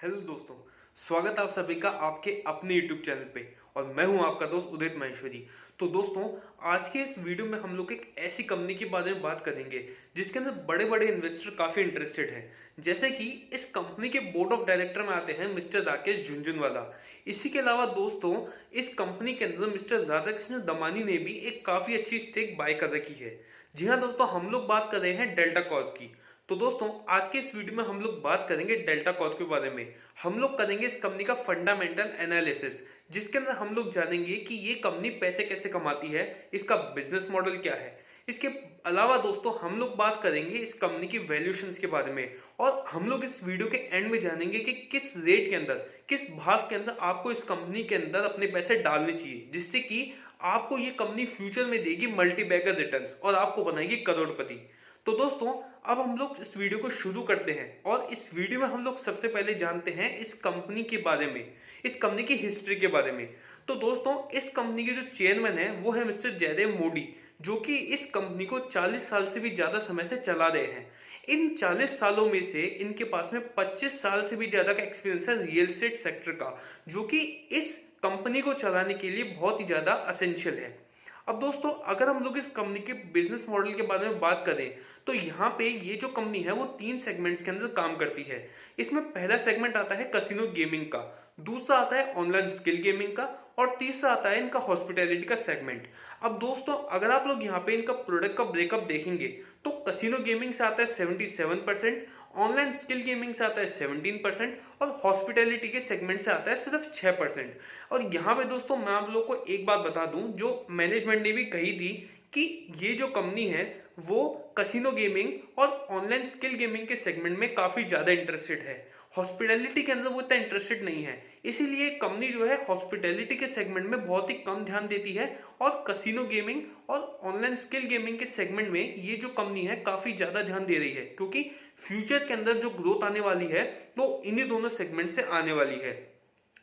Hello दोस्तों, स्वागत है आप सभी का आपके अपने YouTube चैनल पे। और मैं हूं आपका दोस्त उदित महेश्वरी। तो दोस्तों, आज के इस वीडियो में हम लोग एक ऐसी कंपनी के बारे में बात करेंगे जिसके अंदर बड़े बड़े इन्वेस्टर काफी इंटरेस्टेड हैं। जैसे कि इस कंपनी के बोर्ड ऑफ डायरेक्टर में आते हैं मिस्टर राकेश झुनझुनवाला। इसी के अलावा दोस्तों, इस कंपनी के अंदर मिस्टर राधाकृष्ण दमानी ने भी एक काफी अच्छी स्टेक बाय कर रखी है। जी हाँ दोस्तों, हम लोग बात कर रहे हैं डेल्टा कॉर्प की। तो दोस्तों, आज के इस वीडियो में हम लोग बात करेंगे डेल्टा कॉर्प के बारे में। हम लोग करेंगे इस कंपनी का फंडामेंटल एनालिसिस, जिसके अंदर हम लोग जानेंगे कि ये कंपनी पैसे कैसे कमाती है, इसका बिजनेस मॉडल क्या है। इसके अलावा दोस्तों, हम लोग बात करेंगे इस कंपनी की वैल्यूएशंस के बारे में। और हम लोग इस वीडियो के एंड में जानेंगे कि किस रेट के अंदर, किस भाव के अंदर आपको इस कंपनी के अंदर अपने पैसे डालने चाहिए, जिससे कि आपको ये कंपनी फ्यूचर में देगी मल्टी बैगर रिटर्न्स और आपको बनाएगी करोड़पति। तो दोस्तों, अब हम लोग इस वीडियो को शुरू करते हैं। और इस वीडियो में हम लोग सबसे पहले जानते हैं इस कंपनी के बारे में, इस कंपनी की हिस्ट्री के बारे में। तो दोस्तों, इस कंपनी के जो चेयरमैन है वो है मिस्टर जयदेव मोदी, जो कि इस कंपनी को 40 साल से भी ज्यादा समय से चला रहे हैं। इन 40 सालों में से इनके पास में 25 साल से भी ज्यादा का एक्सपीरियंस है रियल एस्टेट सेक्टर का, जो कि इस कंपनी को चलाने के लिए बहुत ही ज्यादा असेंशियल है। अब दोस्तों, अगर हम लोग इस कंपनी के बिजनेस मॉडल के बारे में बात करें, तो यहाँ पे ये जो कंपनी है वो 3 सेगमेंट्स के अंदर काम करती है। इसमें पहला सेगमेंट आता है कसिनो गेमिंग का, दूसरा आता है ऑनलाइन स्किल गेमिंग का, और तीसरा आता है इनका हॉस्पिटैलिटी का सेगमेंट। अब दोस्तों, अगर आप लोग यहाँ पे इनका प्रोडक्ट का ब्रेकअप देखेंगे, तो कसिनो गेमिंग से आता है 77%, ऑनलाइन स्किल गेमिंग से आता है 17%, और हॉस्पिटैलिटी के सेगमेंट से आता है सिर्फ 6%। और यहाँ पे दोस्तों, मैं आप लोग को एक बात बता दूं, जो मैनेजमेंट ने भी कही थी कि ये जो कंपनी है वो कसिनो गेमिंग और ऑनलाइन स्किल गेमिंग के सेगमेंट में काफी ज्यादा इंटरेस्टेड है, हॉस्पिटैलिटी के अंदर वो इतना इंटरेस्टेड नहीं है। इसीलिए कंपनी जो है हॉस्पिटैलिटी के सेगमेंट में बहुत ही कम ध्यान देती है, और कसिनो गेमिंग और ऑनलाइन स्किल गेमिंग के सेगमेंट में ये जो कंपनी है काफी ज्यादा ध्यान दे रही है, क्योंकि फ्यूचर के अंदर जो ग्रोथ आने वाली है वो इन्हीं दोनों सेगमेंट से आने वाली है।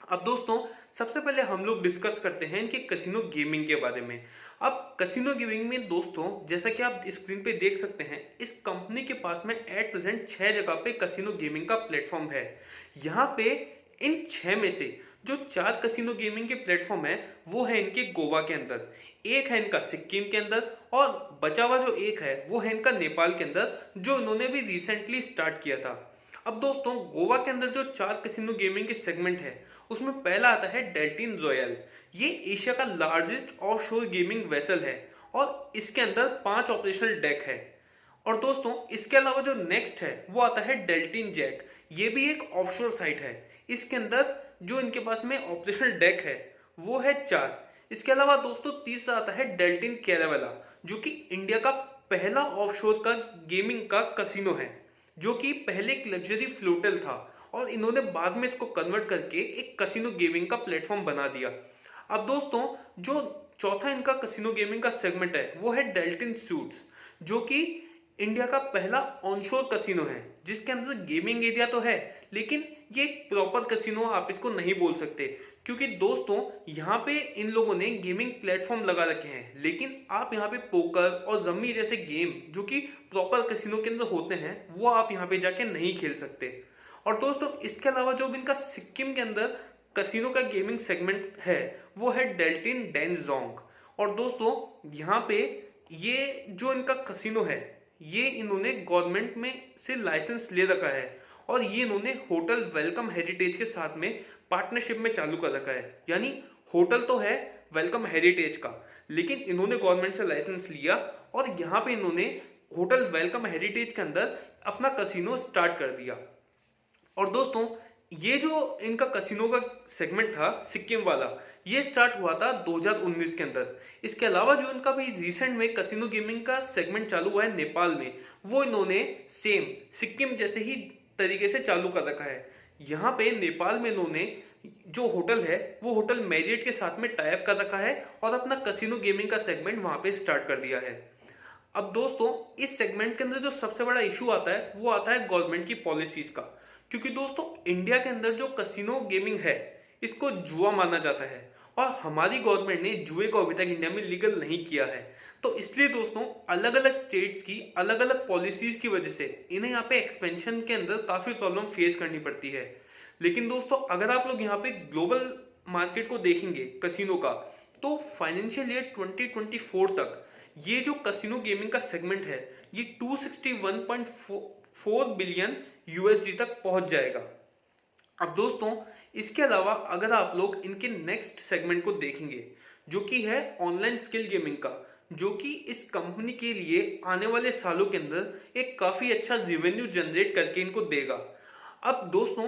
अब दोस्तों, सबसे पहले हम लोग डिस्कस करते हैं इनके कसिनो गेमिंग के बारे में। अब कसिनो गेमिंग में दोस्तों, जैसा कि आप स्क्रीन पे देख सकते हैं, इस कंपनी के पास में एट प्रेजेंट 6 जगह पे कसिनो गेमिंग का प्लेटफॉर्म है। यहाँ पे इन 6 में से जो 4 कसिनो गेमिंग के प्लेटफॉर्म है वो है इनके गोवा के अंदर, एक है इनका सिक्किम के अंदर, और बचा हुआ जो एक है वो है इनका नेपाल के अंदर, जो इन्होंने भी रिसेंटली स्टार्ट किया था। अब दोस्तों, गोवा के अंदर जो 4 कसिनो गेमिंग के सेगमेंट है, उसमें पहला आता है डेल्टिन रॉयल। ये एशिया का लार्जेस्ट ऑफशोर गेमिंग वेसल है, और इसके अंदर 5 ऑपरेशनल डेक है। और दोस्तों, इसके अलावा जो नेक्स्ट है वो आता है डेल्टिन जैक। ये भी एक ऑफशोर साइट है। इसके अंदर जो इनके पास में ऑपरेशनल डेक है वो है 4। इसके अलावा दोस्तों, तीसरा आता है डेल्टिन कैरावेला, जो कि इंडिया का पहला ऑफशोर का गेमिंग का कसिनो है, जो कि पहले एक लग्जरी फ्लोटल था, और इन्होंने बाद में इसको कन्वर्ट करके एक कसिनो गेमिंग का प्लेटफॉर्म बना दिया। अब दोस्तों, जो चौथा इनका कसिनो गेमिंग का सेगमेंट है वो है डेल्टिन सूट्स, जो कि इंडिया का पहला ऑनशोर कसिनो है, जिसके अंदर गेमिंग एरिया तो है, लेकिन ये एक प्रॉपर कसिनो आप इसको नहीं बोल सकते, क्योंकि दोस्तों यहाँ पे इन लोगों ने गेमिंग प्लेटफॉर्म लगा रखे हैं, लेकिन आप यहाँ पे पोकर और रम्मी जैसे गेम जो कि प्रॉपर कसिनो के अंदर होते हैं वो आप यहाँ पे जाके नहीं खेल सकते। और दोस्तों, इसके अलावा जो इनका सिक्किम के अंदर कसिनो का गेमिंग सेगमेंट है वो है डेल्टिन डेनजोंग। और दोस्तों, यहाँ पे ये जो इनका कसिनो है ये इन्होंने गवर्नमेंट में से लाइसेंस ले रखा है, और ये इन्होंने होटल वेलकम हेरिटेज के साथ में पार्टनरशिप में चालू कर रखा है। यानी होटल तो है वेलकम हेरिटेज का, लेकिन इन्होंने गवर्नमेंट से लाइसेंस लिया, और यहाँ पे इन्होंने होटल वेलकम हेरिटेज के अंदर अपना कसिनो स्टार्ट कर दिया। और दोस्तों, ये जो इनका कसिनो का सेगमेंट था सिक्किम वाला, ये स्टार्ट हुआ था 2019 के अंदर। इसके अलावा जो इनका भी रिसेंट में कसिनो गेमिंग का सेगमेंट चालू हुआ है नेपाल में, वो इन्होंने सेम सिक्किम जैसे ही तरीके से चालू कर रखा है। यहाँ पे नेपाल में इन्होंने जो होटल है वो होटल मैरियट के साथ में टाई अप कर रखा है, और अपना कसिनो गेमिंग का सेगमेंट वहां पे स्टार्ट कर दिया है। अब दोस्तों, इस सेगमेंट के अंदर जो सबसे बड़ा इशू आता है वो आता है गवर्नमेंट की पॉलिसीज का, क्योंकि दोस्तों इंडिया के अंदर जो कसिनो गेमिंग है इसको जुआ माना जाता है, और हमारी गवर्नमेंट ने जुए को अभी तक इंडिया में लीगल नहीं किया है। तो इसलिए दोस्तों अलग अलग स्टेट्स की अलग अलग पॉलिसीज की वजह से इन्हें यहाँ पे एक्सपेंशन के अंदर काफी प्रॉब्लम फेस करनी पड़ती है। लेकिन दोस्तों अगर आप लोग यहाँ पे ग्लोबल मार्केट को देखेंगे कसिनो का, तो फाइनेंशियल ईयर 2024 तक ये जो कसिनो गेमिंग का सेगमेंट है ये 261.4 बिलियन यूएसडी तक पहुंच जाएगा। अब दोस्तों इसके अलावा अगर आप लोग इनके नेक्स्ट सेगमेंट को देखेंगे जो कि है ऑनलाइन स्किल गेमिंग का, जो कि इस कंपनी के लिए आने वाले सालों के अंदर एक काफी अच्छा रेवेन्यू जनरेट करके इनको देगा। अब दोस्तों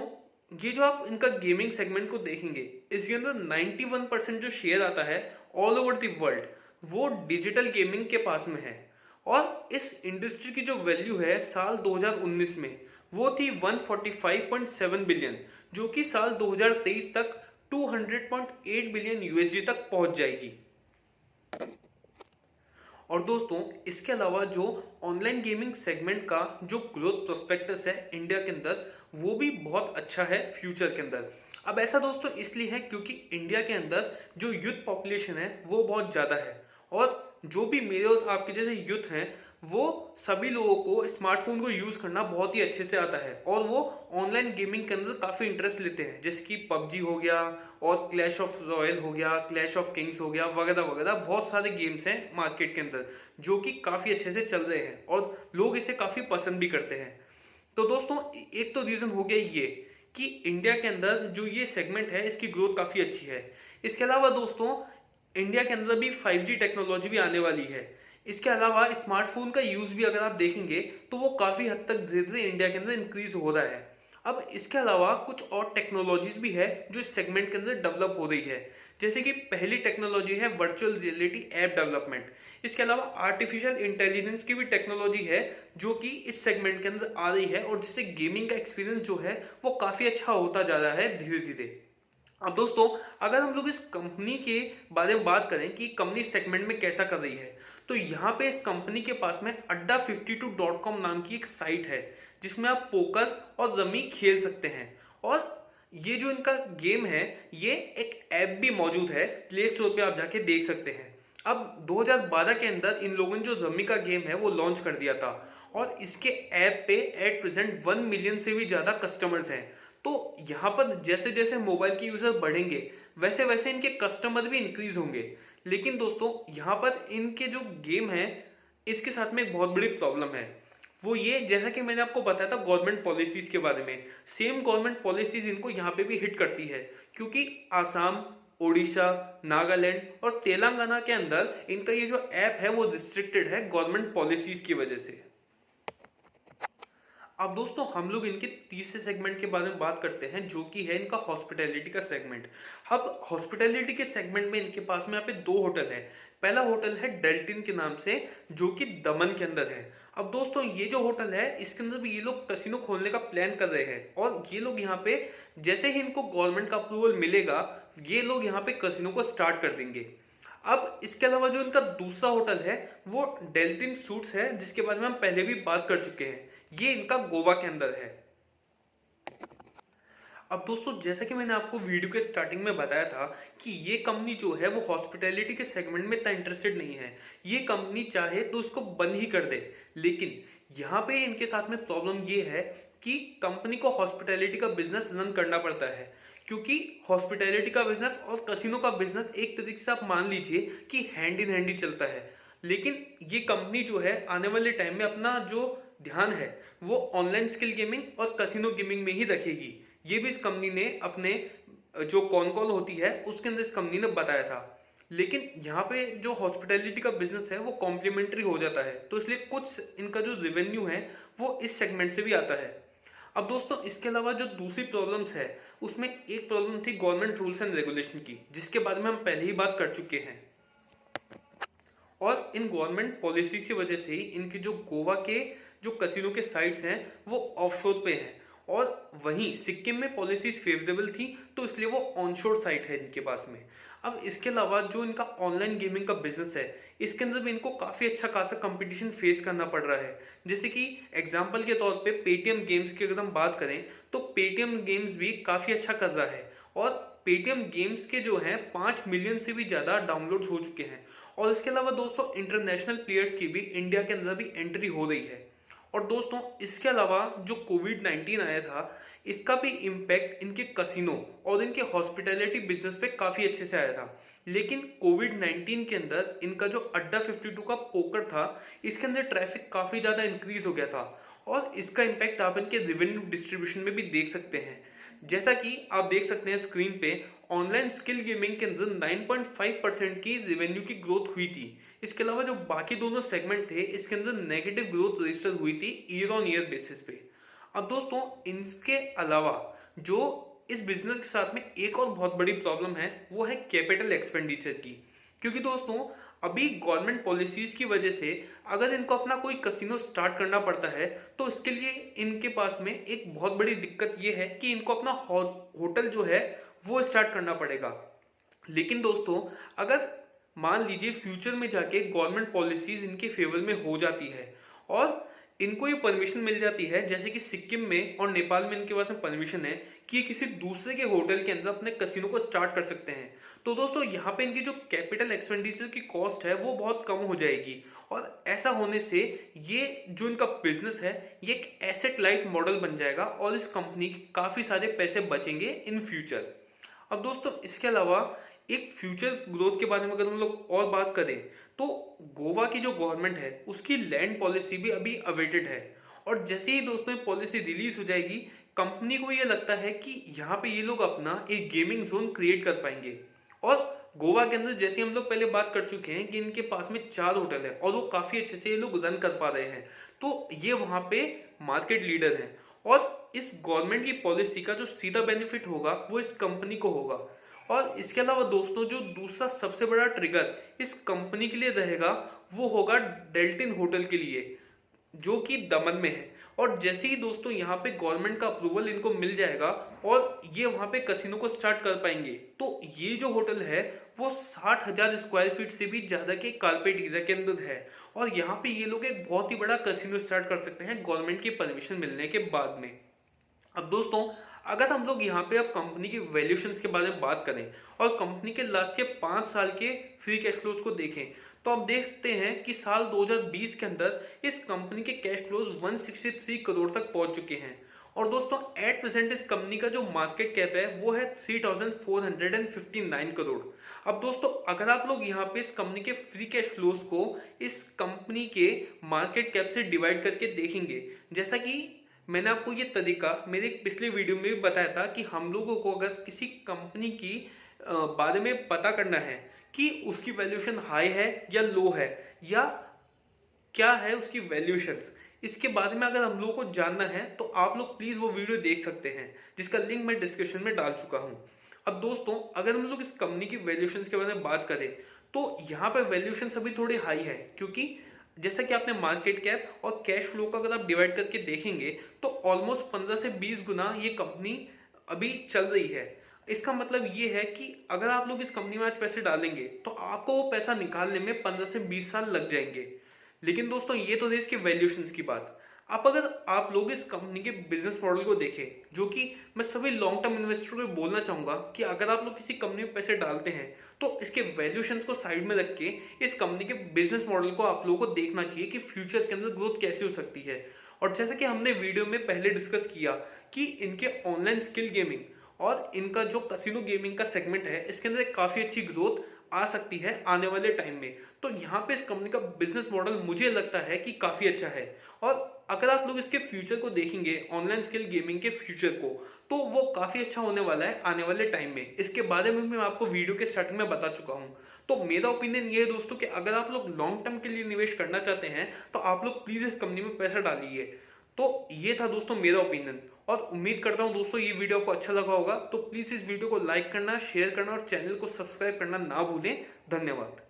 ये जो आप इनका गेमिंग सेगमेंट को देखेंगे इसके अंदर 91% जो शेयर आता है ऑल ओवर द वर्ल्ड वो डिजिटल गेमिंग के पास में है। और इस इंडस्ट्री की जो वैल्यू है साल 2019 में वो थी 145.7 बिलियन, जो कि साल 2023 तक 200.8 बिलियन यूएसडी तक पहुंच जाएगी। और दोस्तों इसके अलावा जो ऑनलाइन गेमिंग सेगमेंट का जो ग्रोथ प्रोस्पेक्टस है इंडिया के अंदर वो भी बहुत अच्छा है फ्यूचर के अंदर। अब ऐसा दोस्तों इसलिए है क्योंकि इंडिया के अंदर जो यूथ पॉपुलेशन है वो बहुत ज्यादा है, और जो भी मेरे और आपके जैसे यूथ हैं वो सभी लोगों को स्मार्टफोन को यूज करना बहुत ही अच्छे से आता है और वो ऑनलाइन गेमिंग के अंदर काफी इंटरेस्ट लेते हैं, जैसे कि पबजी हो गया और क्लैश ऑफ रॉयल हो गया, क्लैश ऑफ किंग्स हो गया, वगैरह वगैरह बहुत सारे गेम्स हैं मार्केट के अंदर जो कि काफी अच्छे से चल रहे हैं और लोग इसे काफी पसंद भी करते हैं। तो दोस्तों एक तो रीजन हो गया ये कि इंडिया के अंदर जो ये सेगमेंट है इसकी ग्रोथ काफी अच्छी है। इसके अलावा दोस्तों इंडिया के अंदर भी 5G टेक्नोलॉजी भी आने वाली है। इसके अलावा स्मार्टफोन का यूज भी अगर आप देखेंगे तो वो काफी हद तक धीरे धीरे इंडिया के अंदर इंक्रीज हो रहा है। अब इसके अलावा कुछ और टेक्नोलॉजीज भी है जो इस सेगमेंट के अंदर डेवलप हो रही है, जैसे कि पहली टेक्नोलॉजी है वर्चुअल रियलिटी ऐप डेवलपमेंट। इसके अलावा आर्टिफिशियल इंटेलिजेंस की भी टेक्नोलॉजी है जो कि इस सेगमेंट के अंदर आ रही है और जिससे गेमिंग का एक्सपीरियंस जो है वो काफी अच्छा होता जा रहा है धीरे धीरे। अब दोस्तों अगर हम लोग इस कंपनी के बारे में बात करें कि कंपनी सेगमेंट में कैसा कर रही है, तो यहाँ पे इस कंपनी के पास में adda52.com नाम की एक साइट है जिसमें आप पोकर और रमी खेल सकते हैं। और ये जो इनका गेम है ये एक ऐप भी मौजूद है, प्ले स्टोर पे आप जाके देख सकते हैं। अब 2012 के अंदर इन लोगों ने जो रमी का गेम है वो लॉन्च कर दिया था और इसके ऐप पे एट प्रेजेंट 1 मिलियन से भी ज्यादा कस्टमर्स हैं। तो यहाँ पर जैसे जैसे मोबाइल के यूजर बढ़ेंगे वैसे वैसे इनके कस्टमर भी इंक्रीज होंगे। लेकिन दोस्तों यहाँ पर इनके जो गेम है इसके साथ में एक बहुत बड़ी प्रॉब्लम है, वो ये जैसा कि मैंने आपको बताया था गवर्नमेंट पॉलिसीज के बारे में, सेम गवर्नमेंट पॉलिसीज इनको यहाँ पे भी हिट करती है क्योंकि आसाम, ओडिशा, नागालैंड और तेलंगाना के अंदर इनका ये जो ऐप है वो रिस्ट्रिक्टेड है गवर्नमेंट पॉलिसीज की वजह से। अब दोस्तों हम लोग इनके तीसरे सेगमेंट के बारे में बात करते हैं जो कि है इनका हॉस्पिटैलिटी का सेगमेंट। अब हॉस्पिटैलिटी के सेगमेंट में इनके पास में यहाँ पे दो होटल है। पहला होटल है डेल्टिन के नाम से जो कि दमन के अंदर है। अब दोस्तों ये जो होटल है इसके अंदर भी ये लोग कसिनो खोलने का प्लान कर रहे हैं और ये लोग यहाँ पे जैसे ही इनको गवर्नमेंट का अप्रूवल मिलेगा ये लोग यहाँ पे कसिनो को स्टार्ट कर देंगे। अब इसके अलावा जो इनका दूसरा होटल है वो डेल्टिन सूट्स है जिसके बारे में हम पहले भी बात कर चुके हैं, ये इनका गोवा के अंदर है। अब दोस्तों जैसा कि मैंने आपको वीडियो के स्टार्टिंग में बताया था कि ये कंपनी जो है वो हॉस्पिटैलिटी के सेगमेंट में इतना इंटरेस्टेड नहीं है, ये कंपनी चाहे तो उसको बंद ही कर दे। लेकिन यहाँ पे इनके साथ में प्रॉब्लम ये है कि कंपनी को हॉस्पिटैलिटी का बिजनेस रन करना पड़ता है क्योंकि हॉस्पिटैलिटी का बिजनेस और कसिनो का बिजनेस एक तरीके से आप मान लीजिए कि हैंड इन हैंड ही चलता है। लेकिन ये कंपनी जो है आने वाले टाइम में अपना जो ध्यान है वो ऑनलाइन स्किल गेमिंग और कसिनो गेमिंग में ही रखेगी। ये भी इस कंपनी ने अपने जो कॉन कॉल होती है उसके अंदर इस कंपनी ने बताया था। लेकिन यहाँ पे जो हॉस्पिटैलिटी का बिजनेस है वो कॉम्प्लीमेंट्री हो जाता है, तो इसलिए कुछ इनका जो रेवेन्यू है वो इस सेगमेंट से भी आता है। अब दोस्तों इसके अलावा जो दूसरी प्रॉब्लम्स है उसमें एक प्रॉब्लम थी गवर्नमेंट रूल्स एंड रेगुलेशन की, जिसके बारे में हम पहले ही बात कर चुके हैं। और इन गवर्नमेंट पॉलिसी की वजह से ही इनके जो गोवा के जो कसिनो के साइट्स हैं वो ऑफशोर पे हैं और वहीं सिक्किम में पॉलिसीज फेवरेबल थी तो इसलिए वो ऑनशोर साइट है इनके पास में। अब इसके अलावा जो इनका ऑनलाइन गेमिंग का बिजनेस है इसके अंदर भी इनको काफी अच्छा खासा कंपटीशन फेस करना पड़ रहा है। जैसे कि एग्जांपल के तौर पे पेटीएम गेम्स की अगर हम बात करें तो पेटीएम गेम्स भी काफी अच्छा कर रहा है और पेटीएम गेम्स के जो हैं 5 मिलियन से भी ज्यादा डाउनलोड हो चुके हैं। और इसके अलावा दोस्तों इंटरनेशनल प्लेयर्स की भी इंडिया के अंदर भी एंट्री हो रही है। और दोस्तों इसके अलावा जो कोविड-19 आया था, इसका भी इम्पैक्ट इनके कसिनो और इनके हॉस्पिटैलिटी बिजनेस पे काफी अच्छे से आया था। लेकिन कोविड-19 के अंदर इनका जो अड्डा 52 का पोकर था, इसके अंदर ट्रैफिक काफी ज्यादा इंक्रीज हो गया था और इसका इम्पैक्ट आप इनके रेवेन्यू डिस्ट्रीब्यूशन में भी देख सकते हैं। जैसा कि आप देख सकते हैं स्क्रीन पे, ऑनलाइन स्किल गेमिंग के अंदर 9.5% की रेवेन्यू की ग्रोथ हुई थी। इसके अलावा जो बाकी दोनों सेगमेंट थे, इसके अंदर नेगेटिव ग्रोथ रजिस्टर हुई थी ईयर ऑन ईयर बेसिस पे। अब दोस्तों इसके अलावा जो इस बिजनेस के साथ में एक और बहुत बड़ी प्रॉब्लम है, वो है कैपिटल एक्सपेंडिचर की। क्योंकि दोस्तों अभी गवर्नमेंट पॉलिसीज की वजह से अगर इनको अपना कोई कसिनो स्टार्ट करना पड़ता है, तो इसके लिए इनके पास में एक बहुत बड़ी दिक्कत ये है कि इनको अपना होटल जो है वो स्टार्ट करना पड़ेगा। लेकिन दोस्तों अगर मान लीजिए फ्यूचर में जाके गवर्नमेंट पॉलिसीज इनके फेवर में हो जाती है और इनको ये परमिशन मिल जाती है, जैसे कि सिक्किम में और नेपाल में इनके पास में परमिशन है कि ये किसी दूसरे के होटल के अंदर अपने कसिनो को स्टार्ट कर सकते हैं, तो दोस्तों यहाँ पे इनकी जो कैपिटल एक्सपेंडिचर की कॉस्ट है वो बहुत कम हो जाएगी। और ऐसा होने से ये जो इनका बिजनेस है ये एक एसेट लाइट मॉडल बन जाएगा और इस कंपनी के काफी सारे पैसे बचेंगे इन फ्यूचर। अब दोस्तों इसके अलावा एक फ्यूचर ग्रोथ के बारे में अगर हम लोग और बात करें, तो गोवा की जो गवर्नमेंट है उसकी लैंड पॉलिसी भी अभी अवेटेड है। और जैसे ही दोस्तों पॉलिसी रिलीज हो जाएगी, कंपनी को ये लगता है कि यहाँ पे ये लोग अपना एक गेमिंग जोन क्रिएट कर पाएंगे। और गोवा के अंदर जैसे हम लोग पहले बात कर चुके हैं कि इनके पास में 4 होटल है और वो काफी अच्छे से ये लोग रन कर पा रहे हैं, तो ये वहां पे मार्केट लीडर है। और इस गवर्नमेंट की पॉलिसी का जो सीधा बेनिफिट होगा वो इस कंपनी को होगा। और इसके अलावा दोस्तों जो दूसरा सबसे बड़ा ट्रिगर इस कंपनी के लिए रहेगा, वो होगा डेल्टिन होटल के लिए, जो कि दमन में है। और जैसे ही दोस्तों यहाँ पे गवर्नमेंट का अप्रूवल इनको मिल जाएगा और ये वहां पे कसिनो को स्टार्ट कर पाएंगे, तो ये जो होटल है वो 60,000 स्क्वायर फीट से भी ज्यादा के कारपेट एरिया के अंदर है। और यहाँ पे ये लोग एक बहुत ही बड़ा कसिनो स्टार्ट कर सकते हैं गवर्नमेंट की परमिशन मिलने के बाद में। अब दोस्तों अगर हम लोग यहाँ पे अब कंपनी की वैल्यूएशंस के बारे में बात करें और कंपनी के लास्ट के 5 साल के फ्री कैश फ्लोज को देखें, तो आप देखते हैं कि साल 2020 के अंदर इस कंपनी के कैश फ्लोज 163 करोड़ तक पहुंच चुके हैं। और दोस्तों एट प्रेजेंट इस कंपनी का जो मार्केट कैप है वो है 3,459 करोड़। अब दोस्तों अगर आप लोग यहाँ पे इस कंपनी के फ्री कैश फ्लोज को इस कंपनी के मार्केट कैप से डिवाइड करके देखेंगे, जैसा कि मैंने आपको ये तरीका मेरे पिछले वीडियो में भी बताया था कि हम लोगों को अगर किसी कंपनी की बारे में पता करना है कि उसकी वैल्यूएशन हाई है या लो है या क्या है उसकी वैल्यूएशंस, इसके बारे में अगर हम लोगों को जानना है तो आप लोग प्लीज वो वीडियो देख सकते हैं, जिसका लिंक मैं डिस्क्रिप्शन में डाल चुका हूं। अब दोस्तों अगर हम लोग इस कंपनी की वैल्यूएशंस के बारे में बात करें, तो यहाँ पे वैल्यूएशंस अभी थोड़ी हाई है, क्योंकि जैसा कि आपने मार्केट कैप और कैश फ्लो का अगर आप डिवाइड करके देखेंगे तो ऑलमोस्ट 15 से 20 गुना ये कंपनी अभी चल रही है। इसका मतलब ये है कि अगर आप लोग इस कंपनी में आज पैसे डालेंगे तो आपको वो पैसा निकालने में 15 से 20 साल लग जाएंगे। लेकिन दोस्तों ये तो इसके वैल्यूएशंस की बात। अब अगर आप लोग इस कंपनी के बिजनेस मॉडल को देखें, जो कि मैं सभी लॉन्ग टर्म इन्वेस्टर को बोलना चाहूंगा कि अगर आप लोग किसी कंपनी में पैसे डालते हैं तो इसके वैल्यूएशंस को साइड में रख के इस कंपनी के बिजनेस मॉडल को आप लोगों को देखना चाहिए कि फ्यूचर के अंदर ग्रोथ कैसे हो सकती है। और जैसे कि हमने वीडियो में पहले डिस्कस किया कि इनके ऑनलाइन स्किल गेमिंग और इनका जो कसिनो गेमिंग का सेगमेंट है, इसके अंदर एक काफी अच्छी ग्रोथ आ सकती है आने वाले टाइम में। तो यहाँ पे इस कंपनी का बिजनेस मॉडल मुझे लगता है कि काफी अच्छा है। और अगर आप लोग इसके फ्यूचर को देखेंगे, ऑनलाइन स्किल गेमिंग के फ्यूचर को, तो वो काफी अच्छा होने वाला है आने वाले टाइम में। इसके बारे में मैं आपको वीडियो के स्टार्टिंग में बता चुका हूँ। तो मेरा ओपिनियन ये है दोस्तों कि अगर आप लोग लॉन्ग टर्म के लिए निवेश करना चाहते हैं तो आप लोग प्लीज इस कंपनी में पैसा डालिए। तो ये था दोस्तों मेरा ओपिनियन, और उम्मीद करता हूं दोस्तों ये वीडियो आपको अच्छा लगा होगा। तो प्लीज इस वीडियो को लाइक करना, शेयर करना और चैनल को सब्सक्राइब करना ना भूलें। धन्यवाद।